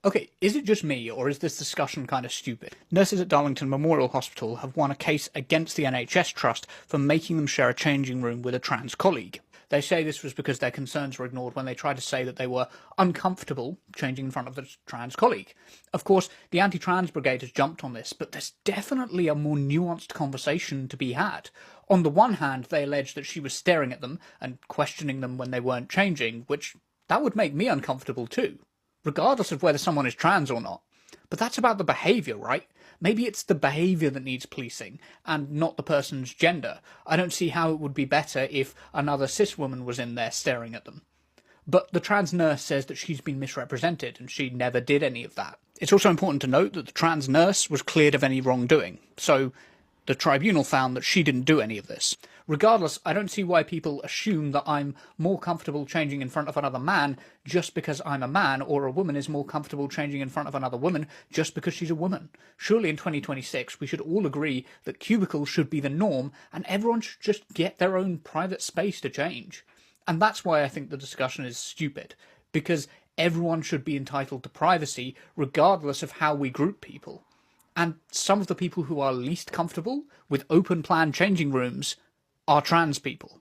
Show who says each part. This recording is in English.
Speaker 1: Okay, is it just me, or is this discussion kind of stupid? Nurses at Darlington Memorial Hospital have won a case against the NHS Trust for making them share a changing room with a trans colleague. They say this was because their concerns were ignored when they tried to say that they were uncomfortable changing in front of the trans colleague. Of course, the anti-trans brigade has jumped on this, but there's definitely a more nuanced conversation to be had. On the one hand, they allege that she was staring at them and questioning them when they weren't changing, which that would make me uncomfortable too, regardless of whether someone is trans or not. But that's about the behaviour, right? Maybe it's the behaviour that needs policing, and not the person's gender. I don't see how it would be better if another cis woman was in there staring at them. But the trans nurse says that she's been misrepresented, and she never did any of that. It's also important to note that the trans nurse was cleared of any wrongdoing, so the tribunal found that she didn't do any of this. Regardless, I don't see why people assume that I'm more comfortable changing in front of another man just because I'm a man, or a woman is more comfortable changing in front of another woman just because she's a woman. Surely in 2026 we should all agree that cubicles should be the norm and everyone should just get their own private space to change. And that's why I think the discussion is stupid, because everyone should be entitled to privacy regardless of how we group people. And some of the people who are least comfortable with open plan changing rooms are trans people.